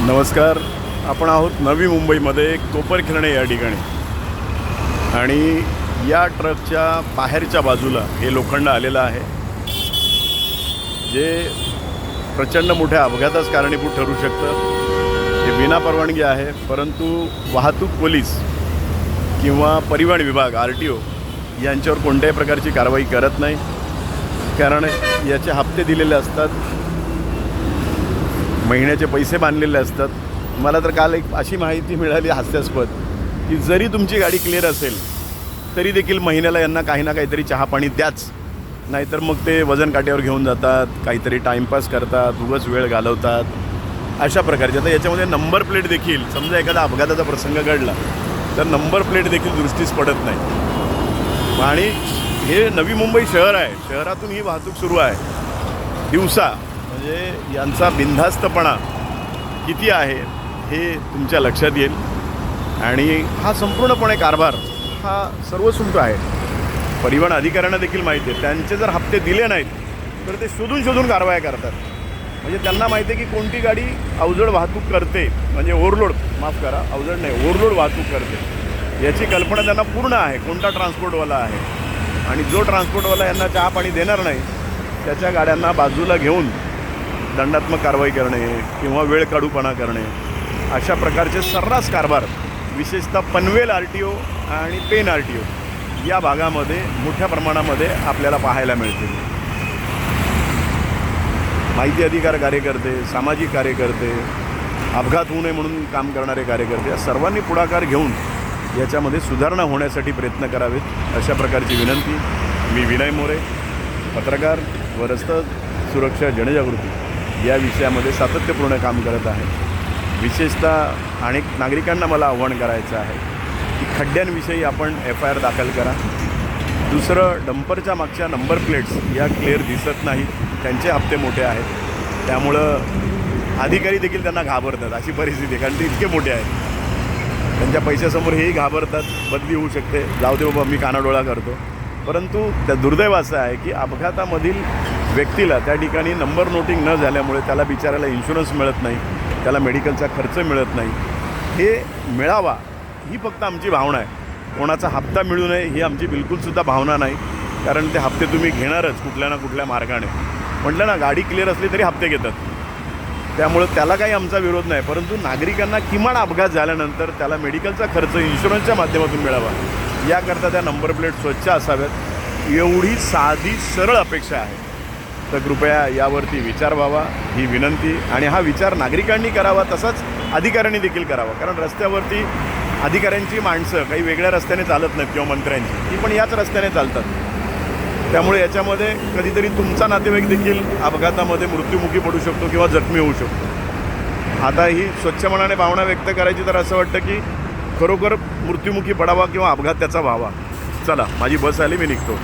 नमस्कार. आपण आहोत नवी मुंबईमध्ये कोपरखिरणे या ठिकाणी आणि या ट्रकच्या बाहेरच्या बाजूला हे लोखंड आलेलं आहे जे प्रचंड मोठ्या अपघातास कारणीभूत ठरू शकतं. हे विना परवानगी आहे, परंतु वाहतूक पोलीस किंवा परिवहन विभाग RTO यांच्यावर कोणत्याही प्रकारची कारवाई करत नाही, कारण याचे हप्ते दिलेले असतात, महिन्याचे पैसे बांधलेले असतात. मला तर काल एक अशी माहिती मिळाली हास्यास्पद की जरी तुमची गाडी क्लिअर असेल तरी देखील महिन्याला यांना काही ना काहीतरी चहा पाणी द्याच, नाहीतर मग ते वजन काट्यावर घेऊन जातात, काहीतरी टाईमपास करतात, उगाच वेळ घालवतात, अशा प्रकारचे. आता याच्यामध्ये नंबर प्लेट देखील, समजा एखादा अपघाताचा प्रसंग घडला तर नंबर प्लेट देखील दृष्टीस पडत नाही. आणि हे नवी मुंबई शहर आहे, शहरातून ही वाहतूक सुरू आहे दिवसा. म्हणजे यांचा बिनधास्तपणा किती आहे हे तुमच्या लक्षात येईल. आणि हा संपूर्णपणे कारभार हा सर्वसुद्धा आहे. परिवहन अधिकाऱ्यांना देखील माहिती आहे, त्यांचे जर हप्ते दिले नाहीत तर ते शोधून कारवाया करतात. म्हणजे त्यांना माहिती आहे की कोणती गाडी अवजड वाहतूक करते, म्हणजे ओव्हरलोड, माफ करा, अवजड नाही, ओव्हरलोड वाहतूक करते याची कल्पना त्यांना पूर्ण आहे. कोणता ट्रान्सपोर्टवाला आहे, आणि जो ट्रान्सपोर्टवाला यांना चहा पाणी देणार नाही त्याच्या गाड्यांना बाजूला घेऊन दंडात्मक कारवाई करणे किंवा वेळ काढूपणा करणे, अशा प्रकारचे सर्रास कारभार विशेषतः पनवेल RTO आणि पेन RTO या भागामध्ये मोठ्या प्रमाणामध्ये आपल्याला पाहायला मिळते. माहिती अधिकार कार्यकर्ते, सामाजिक कार्यकर्ते, अपघात होऊ नये म्हणून काम करणारे कार्यकर्ते, या सर्वांनी पुढाकार घेऊन याच्यामध्ये सुधारणा होण्यासाठी प्रयत्न करावेत, अशा प्रकारची विनंती. मी विनय मोरे, पत्रकार व रस्ता सुरक्षा जनजागृती या विषयामध्ये सातत्यपूर्ण काम करत आहे. विशेषतः अनेक नागरिकांना मला आव्हान करायचं आहे की खड्ड्यांविषयी आपण FIR दाखल करा. दुसरं, डंपरच्या मागच्या नंबर प्लेट्स या क्लिअर दिसत नाहीत, त्यांचे हप्ते मोठे आहेत, त्यामुळं अधिकारी देखील त्यांना घाबरतात, अशी परिस्थिती आहे, कारण ते इतके मोठे आहेत. त्यांच्या पैशासमोर हेही घाबरतात, बदली होऊ शकते, जाऊ दे बाबा मी कानाडोळा करतो. परंतु त्या दुर्दैव असं आहे की अपघातामधील व्यक्तीला त्या ठिकाणी नंबर नोटिंग न झाल्यामुळे त्याला बिचारायला इन्शुरन्स मिळत नाही, त्याला मेडिकलचा खर्च मिळत नाही. हे मिळावा ही फक्त आमची भावना आहे. कोणाचा हप्ता मिळू नये ही आमची बिलकुलसुद्धा भावना नाही, कारण ते हप्ते तुम्ही घेणारच कुठल्या ना कुठल्या मार्गाने. म्हटलं ना, गाडी क्लिअर असली तरी हप्ते घेतात, त्यामुळं त्याला काही आमचा विरोध नाही. परंतु नागरिकांना किमान अपघात झाल्यानंतर त्याला मेडिकलचा खर्च इन्शुरन्सच्या माध्यमातून मिळावा, याकरता त्या नंबर प्लेट स्वच्छ असाव्यात, एवढी साधी सरळ अपेक्षा आहे. तर कृपया यावरती विचार व्हावा ही विनंती. आणि हा विचार नागरिकांनी करावा, तसाच अधिकाऱ्यांनी देखील करावा, कारण रस्त्यावरती अधिकाऱ्यांची माणसं काही वेगळ्या रस्त्याने चालत नाहीत किंवा मंत्र्यांची, ती पण याच रस्त्याने चालतात. त्यामुळे याच्यामध्ये कधीतरी तुमचा नातेवाईक देखील अपघातामध्ये मृत्युमुखी पडू शकतो किंवा जखमी होऊ शकतो. आता ही स्वच्छ मनाने भावना व्यक्त करायची तर असं वाटतं की खरोखर मृत्युमुखी पडावा किंवा अपघात त्याचा व्हावा. चला, माझी बस आली, मी निघतो.